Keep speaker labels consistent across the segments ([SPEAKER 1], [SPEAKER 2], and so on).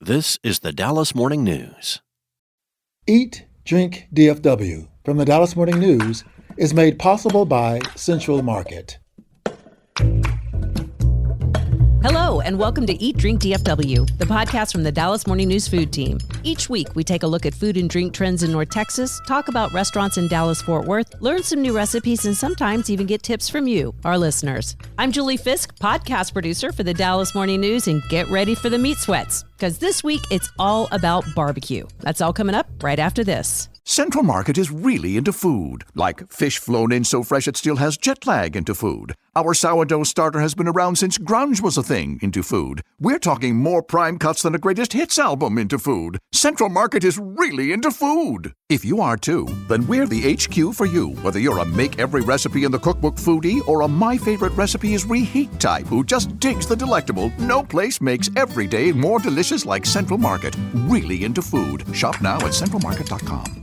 [SPEAKER 1] This is the Dallas Morning News.
[SPEAKER 2] Eat, Drink, DFW from the Dallas Morning News is made possible by Central Market.
[SPEAKER 3] Hello, and welcome to Eat, Drink, DFW, the podcast from the Dallas Morning News food team. Each week, we take a look at food and drink trends in North Texas, talk about restaurants in Dallas-Fort Worth, learn some new recipes, and sometimes even get tips from you, our listeners. I'm Julie Fisk, podcast producer for the Dallas Morning News, and get ready for the meat sweats, because this week, it's all about barbecue. That's all coming up right after this.
[SPEAKER 4] Central Market is really into food, like fish flown in so fresh it still has jet lag into food. Our sourdough starter has been around since grunge was a thing into food. We're talking more prime cuts than a greatest hits album into food. Central Market is really into food. If you are too, then we're the HQ for you, whether you're a make every recipe in the cookbook foodie or a my favorite recipe is reheat type who just digs the delectable. No place makes every day more delicious like Central Market. Really into food. Shop now at centralmarket.com.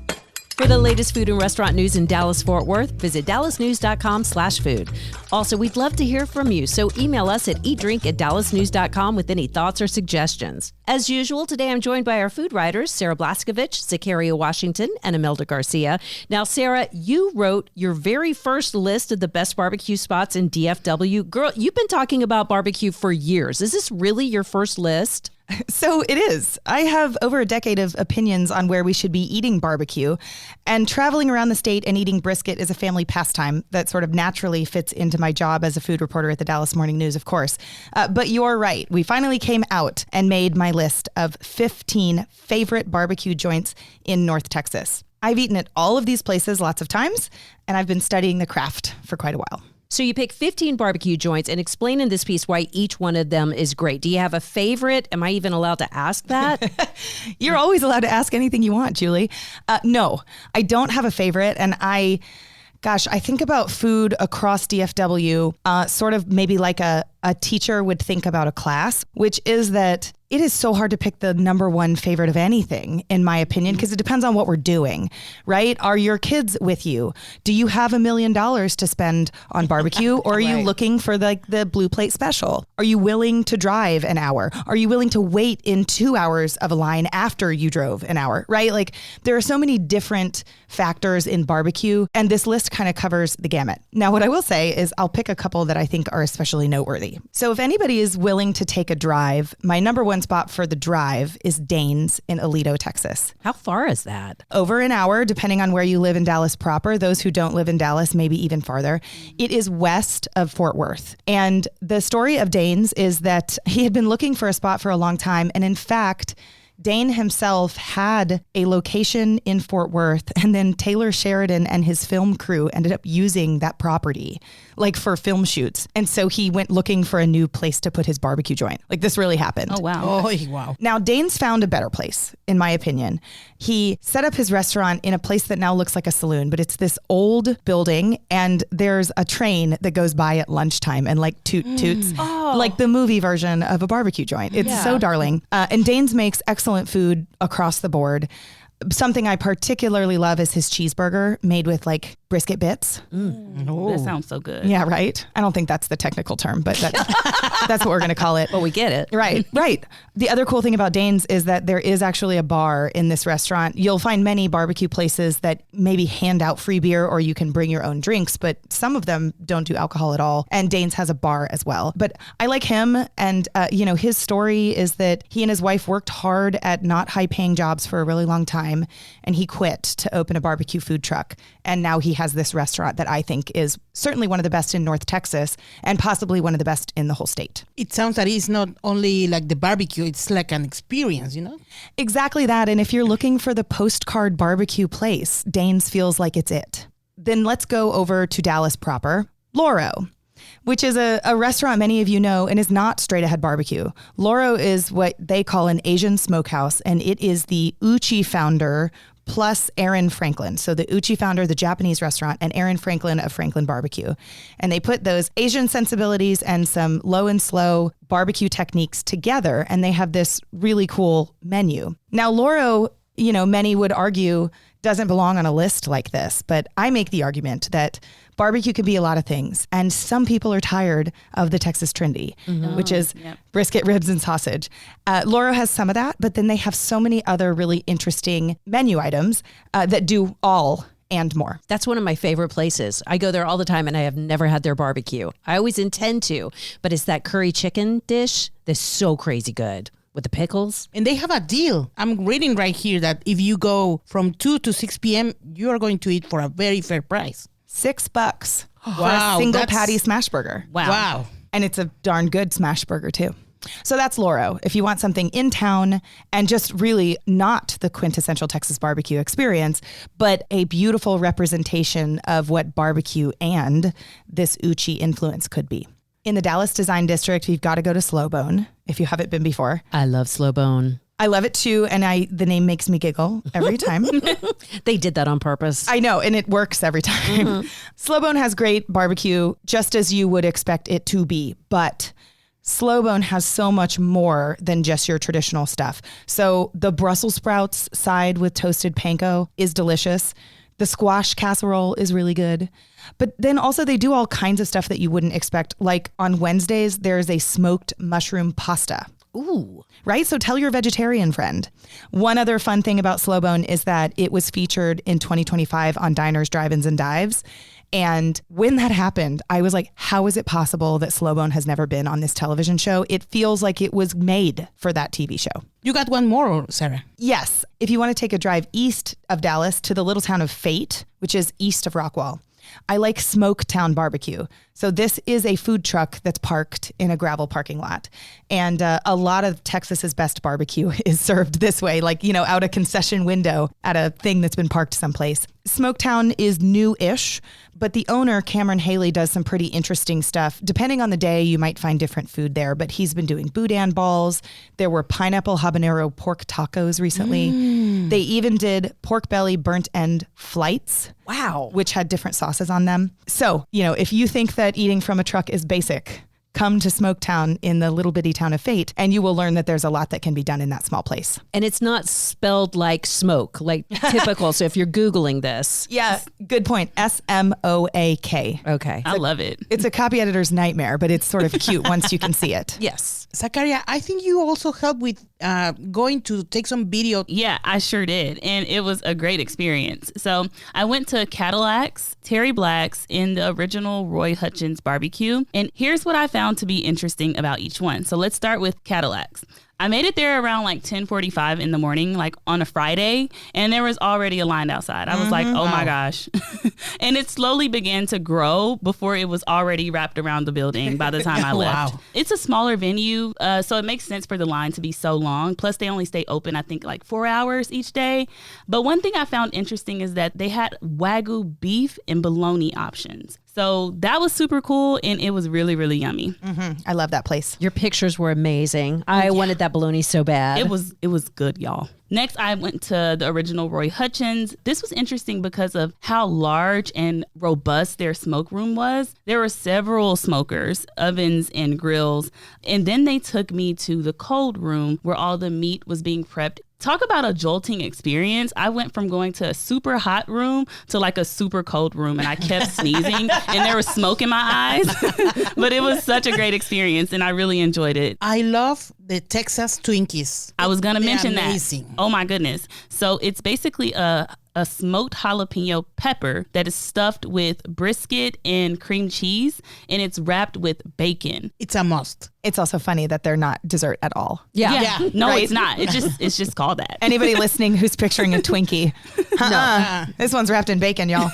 [SPEAKER 3] For the latest food and restaurant news in Dallas-Fort Worth, visit dallasnews.com/food. Also, we'd love to hear from you, so email us at eatdrink@dallasnews.com with any thoughts or suggestions. As usual, today I'm joined by our food writers, Sarah Blaskovich, Zakaria Washington, and Imelda Garcia. Now, Sarah, you wrote your very first list of the best barbecue spots in DFW. Girl, you've been talking about barbecue for years. Is this really your first list?
[SPEAKER 5] So it is. I have over a decade of opinions on where we should be eating barbecue, and traveling around the state and eating brisket is a family pastime that sort of naturally fits into my job as a food reporter at the Dallas Morning News, of course. But you're right. We finally came out and made my list of 15 favorite barbecue joints in North Texas. I've eaten at all of these places lots of times, and I've been studying the craft for quite a while.
[SPEAKER 3] So you pick 15 barbecue joints and explain in this piece why each one of them is great. Do you have a favorite? Am I even allowed to ask that?
[SPEAKER 5] You're always allowed to ask anything you want, Julie. No, I don't have a favorite. And I think about food across DFW sort of maybe like a teacher would think about a class, which is that it is so hard to pick the number one favorite of anything, in my opinion, because it depends on what we're doing, right? Are your kids with you? Do you have $1 million to spend on barbecue, or are you looking for the blue plate special? Are you willing to drive an hour? Are you willing to wait in 2 hours of a line after you drove an hour, right? Like, there are so many different factors in barbecue, and this list kind of covers the gamut. Now, what I will say is I'll pick a couple that I think are especially noteworthy. So if anybody is willing to take a drive, my number one spot for the drive is Dane's in Aledo, Texas.
[SPEAKER 3] How far is that?
[SPEAKER 5] Over an hour, depending on where you live in Dallas proper. Those who don't live in Dallas, maybe even farther. It is west of Fort Worth. And the story of Dane's is that he had been looking for a spot for a long time. And in fact, Dane himself had a location in Fort Worth, and then Taylor Sheridan and his film crew ended up using that property like for film shoots. And so he went looking for a new place to put his barbecue joint. Like, this really happened.
[SPEAKER 3] Oh, wow.
[SPEAKER 6] Oh, wow.
[SPEAKER 5] Now, Dane's found a better place, in my opinion. He set up his restaurant in a place that now looks like a saloon, but it's this old building, and there's a train that goes by at lunchtime and like toots, like the movie version of a barbecue joint. It's so darling. And Dane's makes excellent food across the board. Something I particularly love is his cheeseburger made with like brisket bits.
[SPEAKER 6] That sounds so good.
[SPEAKER 5] Yeah, right. I don't think that's the technical term, but that's what we're going to call it.
[SPEAKER 3] Well, we get it.
[SPEAKER 5] Right. The other cool thing about Dane's is that there is actually a bar in this restaurant. You'll find many barbecue places that maybe hand out free beer or you can bring your own drinks, but some of them don't do alcohol at all. And Dane's has a bar as well. But I like him. And, his story is that he and his wife worked hard at not high paying jobs for a really long time. And he quit to open a barbecue food truck. And now he has this restaurant that I think is certainly one of the best in North Texas and possibly one of the best in the whole state.
[SPEAKER 6] It sounds that it's not only like the barbecue, it's like an experience, you know?
[SPEAKER 5] Exactly that. And if you're looking for the postcard barbecue place, Dane's feels like it's it. Then let's go over to Dallas proper. Loro, which is a restaurant many of you know and is not straight ahead barbecue. Loro is what they call an Asian smokehouse, and it is the Uchi founder plus Aaron Franklin. So the Uchi founder, the Japanese restaurant, and Aaron Franklin of Franklin Barbecue. And they put those Asian sensibilities and some low and slow barbecue techniques together, and they have this really cool menu. Now, Loro, many would argue, doesn't belong on a list like this, but I make the argument that barbecue can be a lot of things. And some people are tired of the Texas trendy, which is brisket, ribs, and sausage. Loro has some of that, but then they have so many other really interesting menu items that do all and more.
[SPEAKER 3] That's one of my favorite places. I go there all the time and I have never had their barbecue. I always intend to, but it's that curry chicken dish that's so crazy good with the pickles.
[SPEAKER 6] And they have a deal. I'm reading right here that if you go from 2 to 6 p.m., you are going to eat for a very fair price.
[SPEAKER 5] $6 for
[SPEAKER 6] Wow,
[SPEAKER 5] a single
[SPEAKER 6] that's-
[SPEAKER 5] patty smash burger.
[SPEAKER 6] Wow.
[SPEAKER 5] And it's a darn good smash burger too. So that's Loro. If you want something in town and just really not the quintessential Texas barbecue experience, but a beautiful representation of what barbecue and this Uchi influence could be. In the Dallas Design District, you've got to go to Slow Bone if you haven't been before.
[SPEAKER 3] I love Slow Bone.
[SPEAKER 5] I love it too, and the name makes me giggle every time.
[SPEAKER 3] They did that on purpose.
[SPEAKER 5] I know, and it works every time. Slow Bone has great barbecue, just as you would expect it to be, but Slow Bone has so much more than just your traditional stuff. So the Brussels sprouts side with toasted panko is delicious. The squash casserole is really good. But then also they do all kinds of stuff that you wouldn't expect. Like on Wednesdays, there's a smoked mushroom pasta.
[SPEAKER 3] Ooh.
[SPEAKER 5] Right? So tell your vegetarian friend. One other fun thing about Slow Bone is that it was featured in 2025 on Diners, Drive-Ins, and Dives. And when that happened, I was like, how is it possible that Slow Bone has never been on this television show? It feels like it was made for that TV show.
[SPEAKER 6] You got one more, Sarah.
[SPEAKER 5] Yes. If you want to take a drive east of Dallas to the little town of Fate, which is east of Rockwall, I like Smoketown Barbecue. So this is a food truck that's parked in a gravel parking lot. And a lot of Texas's best barbecue is served this way, like, you know, out a concession window at a thing that's been parked someplace. Smoketown is new-ish, but the owner, Cameron Haley, does some pretty interesting stuff. Depending on the day, you might find different food there, but he's been doing boudin balls. There were pineapple habanero pork tacos recently. They even did pork belly burnt end flights.
[SPEAKER 3] Wow.
[SPEAKER 5] Which had different sauces on them. So, you know, if you think that eating from a truck is basic, come to Smoketown in the little bitty town of Fate, and you will learn that there's a lot that can be done in that small place.
[SPEAKER 3] And it's not spelled like smoke, like typical. So if you're Googling this.
[SPEAKER 5] Yeah, good point. SMOAK.
[SPEAKER 3] Okay.
[SPEAKER 7] I love it.
[SPEAKER 5] It's a copy editor's nightmare, but it's sort of cute once you can see it.
[SPEAKER 3] Yes.
[SPEAKER 6] Zakaria, I think you also helped with going to take some video.
[SPEAKER 7] Yeah, I sure did. And it was a great experience. So I went to Cadillac's, Terry Black's, and the original Roy Hutchins barbecue. And here's what I found to be interesting about each one. So let's start with Cadillac's. I made it there around like 10:45 in the morning, like on a Friday, and there was already a line outside. I was like, oh my gosh. And it slowly began to grow before it was already wrapped around the building by the time I left.
[SPEAKER 6] Wow.
[SPEAKER 7] It's a smaller venue, so it makes sense for the line to be so long. Plus, they only stay open, I think, like 4 hours each day. But one thing I found interesting is that they had Wagyu beef and bologna options. So that was super cool, and it was really, really yummy.
[SPEAKER 5] I love that place.
[SPEAKER 3] Your pictures were amazing. I wanted that bologna so bad.
[SPEAKER 7] It was good, y'all. Next, I went to the original Roy Hutchins. This was interesting because of how large and robust their smoke room was. There were several smokers, ovens, and grills. And then they took me to the cold room where all the meat was being prepped. Talk about a jolting experience. I went from going to a super hot room to like a super cold room, and I kept sneezing and there was smoke in my eyes. But it was such a great experience and I really enjoyed it.
[SPEAKER 6] I love the Texas Twinkies.
[SPEAKER 7] I was going to
[SPEAKER 6] They're
[SPEAKER 7] mention
[SPEAKER 6] amazing.
[SPEAKER 7] that. Oh my goodness. So it's basically a smoked jalapeno pepper that is stuffed with brisket and cream cheese, and it's wrapped with bacon.
[SPEAKER 6] It's a must.
[SPEAKER 5] It's also funny that they're not dessert at all.
[SPEAKER 3] Yeah.
[SPEAKER 7] No,
[SPEAKER 5] Right?
[SPEAKER 7] it's not. It's just called that.
[SPEAKER 5] Anybody listening who's picturing a Twinkie? This one's wrapped in bacon, y'all.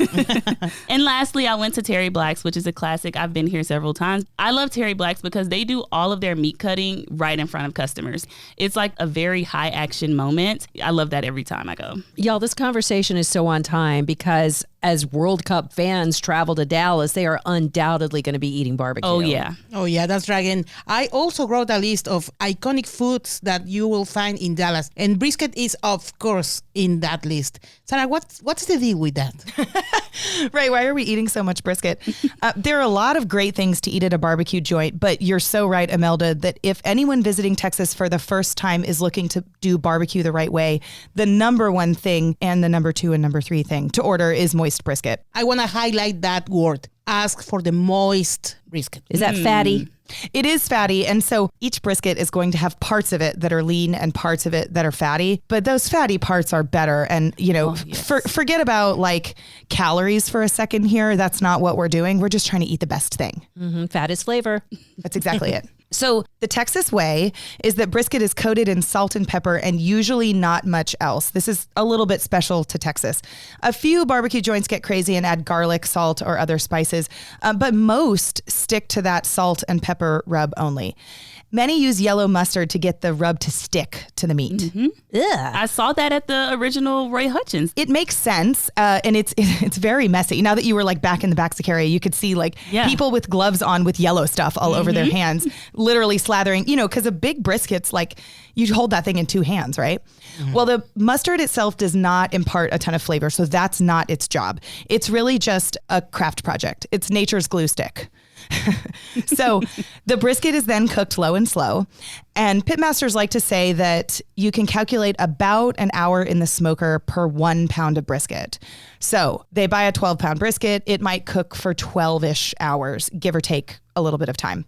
[SPEAKER 7] And lastly, I went to Terry Black's, which is a classic. I've been here several times. I love Terry Black's because they do all of their meat cutting right in front of customers. It's like a very high action moment. I love that every time I go.
[SPEAKER 3] Y'all, this conversation is so on time because as World Cup fans travel to Dallas, they are undoubtedly going to be eating barbecue.
[SPEAKER 7] Oh, yeah.
[SPEAKER 6] Oh, yeah, that's right. And I also wrote a list of iconic foods that you will find in Dallas. And brisket is, of course, in that list. Sarah, what's the deal with that?
[SPEAKER 5] Right. Why are we eating so much brisket? There are a lot of great things to eat at a barbecue joint, but you're so right, Imelda, that if anyone visiting Texas for the first time is looking to do barbecue the right way, the number one thing and the number 2 and number 3 thing to order is moist brisket.
[SPEAKER 6] I want to highlight that word. Ask for the moist brisket.
[SPEAKER 3] Is that fatty?
[SPEAKER 5] It is fatty. And so each brisket is going to have parts of it that are lean and parts of it that are fatty. But those fatty parts are better. And, forget about like calories for a second here. That's not what we're doing. We're just trying to eat the best thing.
[SPEAKER 3] Mm-hmm. Fat is flavor.
[SPEAKER 5] That's exactly it. So the Texas way is that brisket is coated in salt and pepper and usually not much else. This is a little bit special to Texas. A few barbecue joints get crazy and add garlic, salt, or other spices, but most stick to that salt and pepper rub only. Many use yellow mustard to get the rub to stick to the meat.
[SPEAKER 3] Ugh.
[SPEAKER 7] I saw that at the original Roy Hutchins.
[SPEAKER 5] It makes sense, and it's very messy. Now that you were like back in the Baxicary, you could see like people with gloves on with yellow stuff all over their hands, literally slathering, because a big brisket's like, you hold that thing in 2 hands, right? Mm-hmm. Well, the mustard itself does not impart a ton of flavor, so that's not its job. It's really just a craft project. It's nature's glue stick. So the brisket is then cooked low and slow. And pitmasters like to say that you can calculate about an hour in the smoker per 1 pound of brisket. So they buy a 12-pound brisket. It might cook for 12-ish hours, give or take a little bit of time.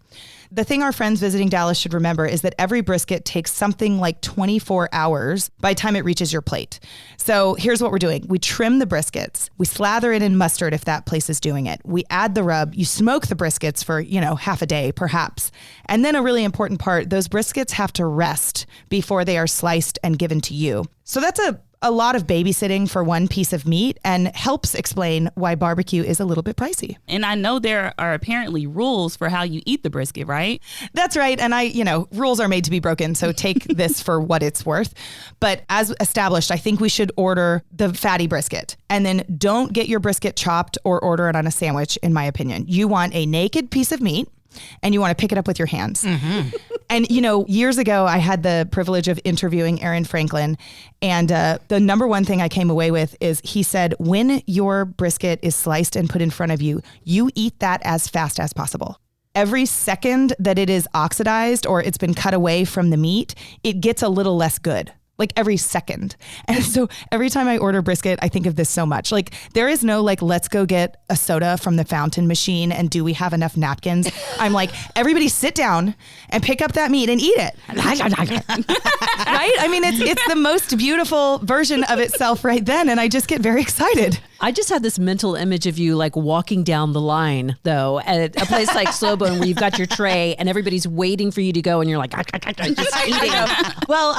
[SPEAKER 5] The thing our friends visiting Dallas should remember is that every brisket takes something like 24 hours by the time it reaches your plate. So here's what we're doing. We trim the briskets. We slather it in mustard if that place is doing it. We add the rub. You smoke the briskets for, half a day, perhaps. And then a really important part, those briskets have to rest before they are sliced and given to you. So that's a lot of babysitting for one piece of meat and helps explain why barbecue is a little bit pricey.
[SPEAKER 7] And I know there are apparently rules for how you eat the brisket, right?
[SPEAKER 5] That's right. And rules are made to be broken. So take this for what it's worth. But as established, I think we should order the fatty brisket. And then don't get your brisket chopped or order it on a sandwich, in my opinion. You want a naked piece of meat and you want to pick it up with your hands. Mm-hmm. And, years ago, I had the privilege of interviewing Aaron Franklin. And the number one thing I came away with is he said, when your brisket is sliced and put in front of you, you eat that as fast as possible. Every second that it is oxidized or it's been cut away from the meat, it gets a little less good. Like every second. And so every time I order brisket, I think of this so much. Like there is no let's go get a soda from the fountain machine and do we have enough napkins? I'm like, everybody sit down and pick up that meat and eat it. Right? I mean, it's the most beautiful version of itself right then. And I just get very excited.
[SPEAKER 3] I just had this mental image of you walking down the line, though, at a place like Slowbone where you've got your tray and everybody's waiting for you to go and you're like, just eating.
[SPEAKER 5] Well,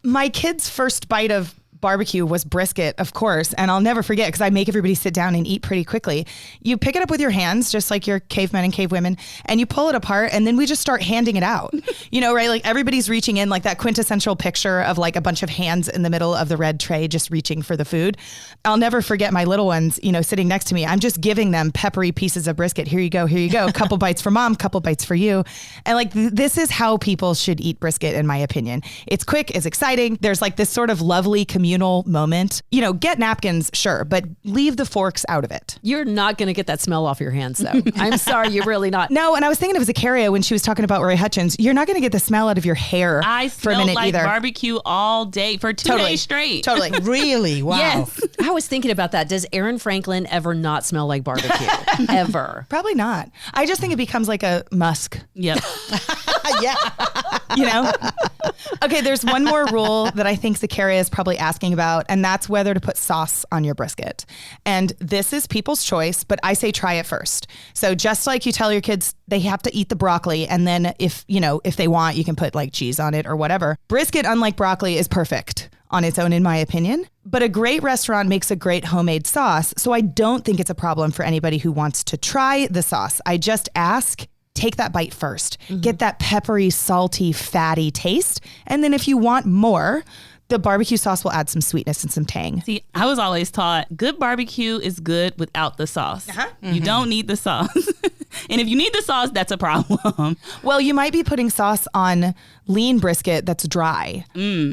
[SPEAKER 5] my kids' first bite of barbecue was brisket, of course. And I'll never forget because I make everybody sit down and eat pretty quickly. You pick it up with your hands, just like your cavemen and cavewomen, and you pull it apart and then we just start handing it out. Right? Like everybody's reaching in, like that quintessential picture of like a bunch of hands in the middle of the red tray, just reaching for the food. I'll never forget my little ones, sitting next to me. I'm just giving them peppery pieces of brisket. Here you go. Here you go. A couple bites for mom, couple bites for you. And this is how people should eat brisket, in my opinion. It's quick, it's exciting. There's like this sort of lovely communal moment. Get napkins, sure, but leave the forks out of it.
[SPEAKER 3] You're not going to get that smell off your hands, though. I'm sorry, you're really not.
[SPEAKER 5] No, and I was thinking of Zakaria when she was talking about Roy Hutchins. You're not going to get the smell out of your hair for a minute either.
[SPEAKER 7] Barbecue all day for 2 days straight.
[SPEAKER 5] Totally.
[SPEAKER 6] Really? Wow.
[SPEAKER 7] Yes.
[SPEAKER 3] I was thinking about that. Does Aaron Franklin ever not smell like barbecue? Ever?
[SPEAKER 5] Probably not. I just think it becomes like a musk.
[SPEAKER 7] Yep.
[SPEAKER 5] Yeah. Okay, there's one more rule that I think Zakaria is probably asking about, and that's whether to put sauce on your brisket. And this is people's choice, but I say try it first. So just like you tell your kids they have to eat the broccoli, and then if they want, you can put like cheese on it or whatever. Brisket, unlike broccoli, is perfect on its own, in my opinion. But a great restaurant makes a great homemade sauce, so I don't think it's a problem for anybody who wants to try the sauce. I just ask, take that bite first. Mm-hmm. Get that peppery, salty, fatty taste. And then if you want more, The barbecue sauce will add some sweetness and some tang.
[SPEAKER 7] See, I was always taught good barbecue is good without the sauce. You don't need the sauce. And if you need the sauce, that's a problem.
[SPEAKER 5] Well, you might be putting sauce on lean brisket that's dry.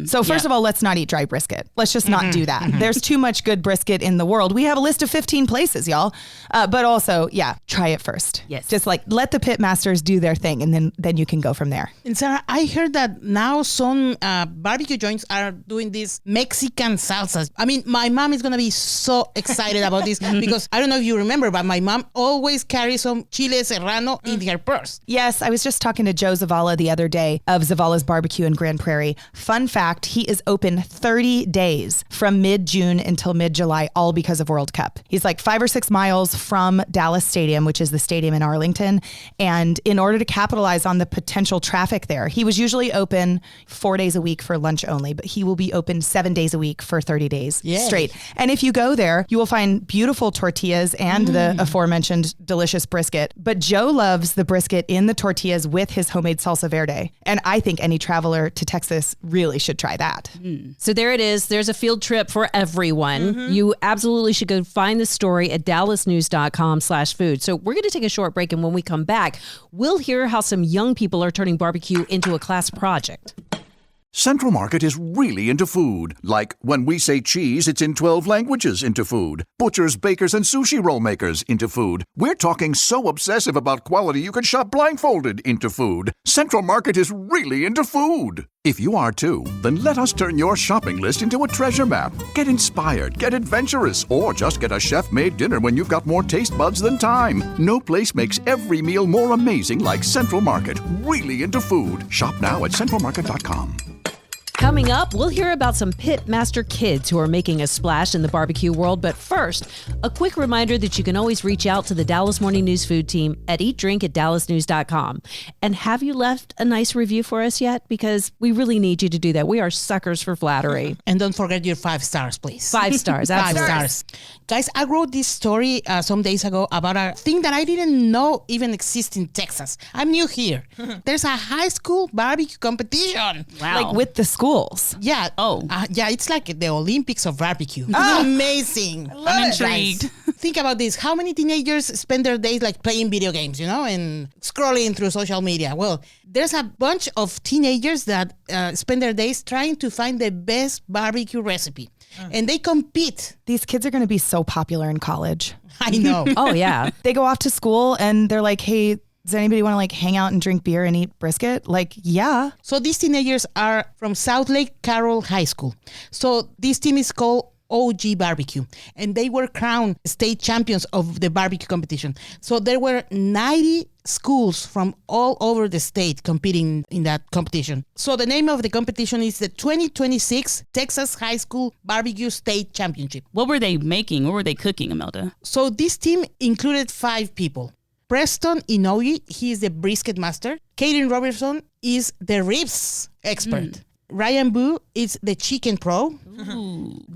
[SPEAKER 5] So first of all, let's not eat dry brisket. Let's just not do that. There's too much good brisket in the world. We have a list of 15 places, y'all. But also, try it first.
[SPEAKER 7] Yes.
[SPEAKER 5] Just like let the pit masters do their thing, and then you can go from there.
[SPEAKER 6] And Sarah, I heard that now some barbecue joints are doing these Mexican salsas. I mean, my mom is going to be so excited about this because I don't know if you remember, but my mom always carries some chile serrano in her purse.
[SPEAKER 5] Yes, I was just talking to Joe Zavala the other day of Zavala's Barbecue in Grand Prairie. Fun fact, he is open 30 days from mid-June until mid-July, all because of World Cup. He's like 5 or 6 miles from Dallas Stadium, which is the stadium in Arlington. And in order to capitalize on the potential traffic there, he was usually open 4 days a week for lunch only, but he will be open 7 days a week for 30 days straight. And if you go there, you will find beautiful tortillas and the aforementioned delicious brisket. But Joe loves the brisket in the tortillas with his homemade salsa verde. And I think any traveler to Texas really should try that.
[SPEAKER 3] So there it is. There's a field trip for everyone. You absolutely should go find the story at dallasnews.com/food. So we're going to take a short break. And when we come back, we'll hear how some young people are turning barbecue into a class project.
[SPEAKER 4] Central Market is really into food. Like when we say cheese, it's in 12 languages into food. Butchers, bakers, and sushi roll makers into food. We're talking so obsessive about quality you can shop blindfolded into food. Central Market is really into food. If you are too, then let us turn your shopping list into a treasure map. Get inspired, get adventurous, or just get a chef-made dinner when you've got more taste buds than time. No place makes every meal more amazing like Central Market. Really into food. Shop now at centralmarket.com.
[SPEAKER 3] Coming up, we'll hear about some pit master kids who are making a splash in the barbecue world. But first, a quick reminder that you can always reach out to the Dallas Morning News food team at eatdrink@dallasnews.com. And have you left a nice review for us yet? Because we really need you to do that. We are suckers for flattery.
[SPEAKER 6] And don't forget your 5 stars, please.
[SPEAKER 3] 5 stars.
[SPEAKER 6] 5 stars. Guys, I wrote this story some days ago about a thing that I didn't know even exists in Texas. I'm new here. There's a high school barbecue competition.
[SPEAKER 7] Wow.
[SPEAKER 5] Like with the schools.
[SPEAKER 6] Yeah. It's like the Olympics of barbecue. It's amazing.
[SPEAKER 7] I'm intrigued.
[SPEAKER 6] Think about this. How many teenagers spend their days like playing video games, and scrolling through social media? Well, there's a bunch of teenagers that spend their days trying to find the best barbecue recipe. And they compete.
[SPEAKER 5] These kids are going to be so popular in college.
[SPEAKER 6] I know.
[SPEAKER 3] Oh, yeah.
[SPEAKER 5] They go off to school and they're like, hey, does anybody want to hang out and drink beer and eat brisket? Like, yeah.
[SPEAKER 6] So these teenagers are from South Lake Carroll High School. So this team is called OG Barbecue, and they were crowned state champions of the barbecue competition. So there were 90 schools from all over the state competing in that competition. So the name of the competition is the 2026 Texas High School Barbecue State Championship.
[SPEAKER 7] What were they making? What were they cooking, Imelda?
[SPEAKER 6] So this team included 5 people. Preston Inoue, he is the brisket master. Kaden Robertson is the ribs expert. Ryan Boo is the chicken pro.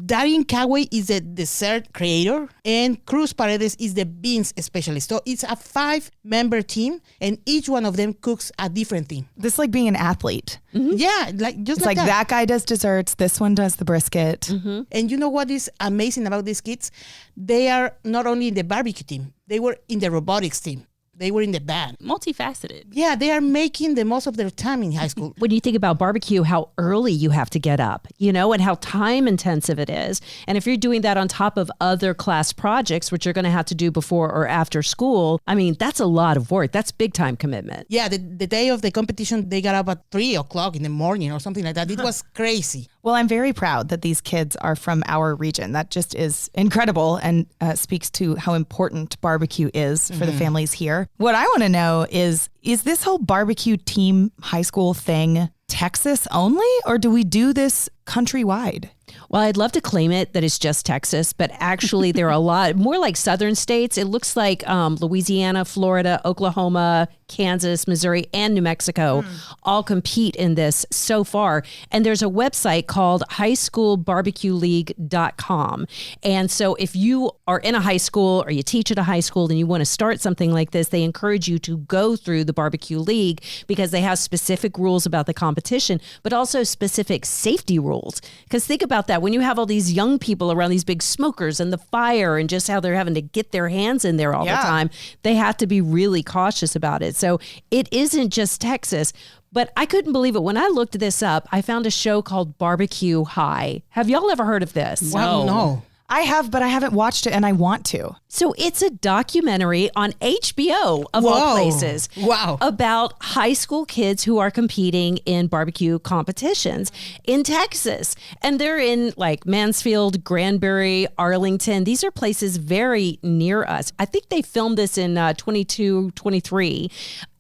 [SPEAKER 6] Darian Coway is the dessert creator. And Cruz Paredes is the beans specialist. So it's a 5-member team, and each one of them cooks a different thing.
[SPEAKER 5] This is like being an athlete.
[SPEAKER 6] Yeah,
[SPEAKER 5] It's like that guy does desserts. This one does the brisket.
[SPEAKER 6] And you know what is amazing about these kids? They are not only in the barbecue team, they were in the robotics team. They were in the band.
[SPEAKER 7] Multifaceted.
[SPEAKER 6] Yeah, they are making the most of their time in high school.
[SPEAKER 3] When you think about barbecue, how early you have to get up, and how time intensive it is. And if you're doing that on top of other class projects, which you're going to have to do before or after school, I mean, that's a lot of work. That's big time commitment.
[SPEAKER 6] Yeah, the day of the competition, they got up at 3 o'clock in the morning or something like that. It was crazy.
[SPEAKER 5] Well, I'm very proud that these kids are from our region. That just is incredible and speaks to how important barbecue is for the families here. What I want to know is this whole barbecue team high school thing Texas only, or do we do this countrywide?
[SPEAKER 3] Well, I'd love to claim it that it's just Texas, but actually there are a lot more like southern states. It looks like Louisiana, Florida, Oklahoma, Kansas, Missouri, and New Mexico all compete in this so far. And there's a website called highschoolbarbecueleague.com. And so if you are in a high school or you teach at a high school and you want to start something like this, they encourage you to go through the barbecue league because they have specific rules about the competition, but also specific safety rules. Because think about that. When you have all these young people around these big smokers and the fire and just how they're having to get their hands in there all the time, they have to be really cautious about it. So it isn't just Texas, but I couldn't believe it. When I looked this up, I found a show called Barbecue High. Have y'all ever heard of this?
[SPEAKER 6] Wow, no.
[SPEAKER 5] I have, but I haven't watched it and I want to.
[SPEAKER 3] So it's a documentary on HBO of all places.
[SPEAKER 6] Wow.
[SPEAKER 3] About high school kids who are competing in barbecue competitions in Texas. And they're in like Mansfield, Granbury, Arlington. These are places very near us. I think they filmed this in 23.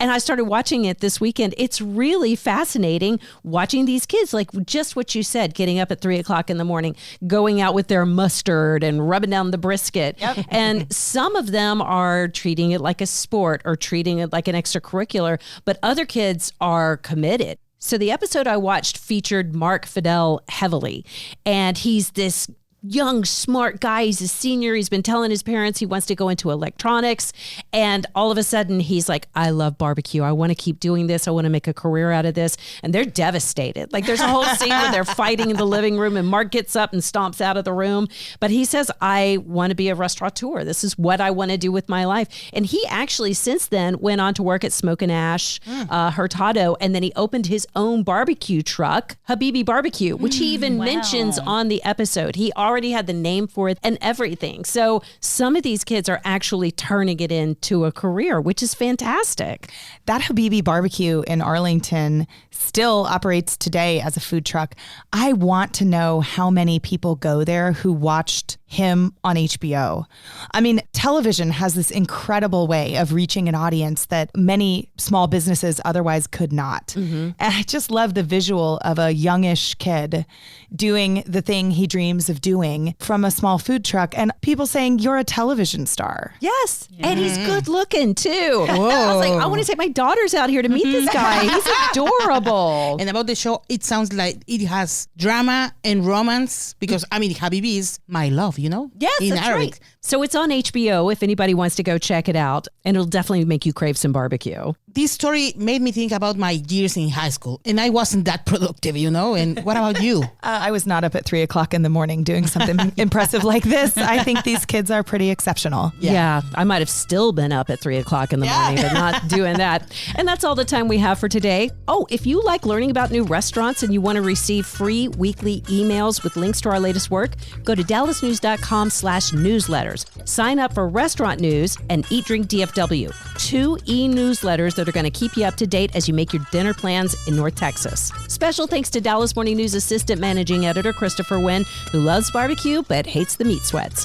[SPEAKER 3] And I started watching it this weekend. It's really fascinating watching these kids, like just what you said, getting up at 3:00 in the morning, going out with their mustard and rubbing down the brisket. Yep. And some of them are treating it like a sport or treating it like an extracurricular, but other kids are committed. So the episode I watched featured Mark Fidel heavily, and he's this young, smart guy. He's a senior. He's been telling his parents he wants to go into electronics. And all of a sudden he's like, I love barbecue. I want to keep doing this. I want to make a career out of this. And they're devastated. Like there's a whole scene where they're fighting in the living room and Mark gets up and stomps out of the room. But he says, I want to be a restaurateur. This is what I want to do with my life. And he actually since then went on to work at Smoke and Ash, Hurtado. And then he opened his own barbecue truck, Habibi Barbecue, which he even mentions on the episode. He already had the name for it and everything. So some of these kids are actually turning it into a career, which is fantastic.
[SPEAKER 5] That Habibi Barbecue in Arlington still operates today as a food truck. I want to know how many people go there who watched him on HBO. I mean, television has this incredible way of reaching an audience that many small businesses otherwise could not. And I just love the visual of a youngish kid doing the thing he dreams of doing from a small food truck and people saying, you're a television star.
[SPEAKER 3] Yes. And he's good looking too. I was like, I want to take my daughters out here to meet this guy. He's adorable.
[SPEAKER 6] And about the show, it sounds like it has drama and romance because, I mean, Habibi is my love, you know?
[SPEAKER 3] Yes,
[SPEAKER 6] in
[SPEAKER 3] that's
[SPEAKER 6] Arabic.
[SPEAKER 3] right. So it's on HBO if anybody wants to go check it out. And it'll definitely make you crave some barbecue.
[SPEAKER 6] This story made me think about my years in high school. And I wasn't that productive, you know? And what about you?
[SPEAKER 5] I was not up at 3:00 in the morning doing something impressive like this. I think these kids are pretty exceptional.
[SPEAKER 3] Yeah, I might have still been up at 3:00 in the morning, but not doing that. And that's all the time we have for today. Oh, if you like learning about new restaurants and you want to receive free weekly emails with links to our latest work, go to dallasnews.com/newsletters. Sign up for Restaurant News and Eat Drink DFW, 2 e-newsletters that are going to keep you up to date as you make your dinner plans in North Texas. Special thanks to Dallas Morning News Assistant Managing Editor Christopher Wynn, who loves barbecue but hates the meat sweats.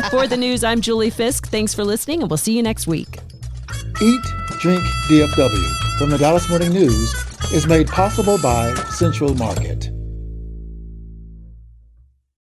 [SPEAKER 3] For the news, I'm Julie Fisk. Thanks for listening, and we'll see you next week.
[SPEAKER 2] Eat, Drink, DFW from the Dallas Morning News is made possible by Central Market.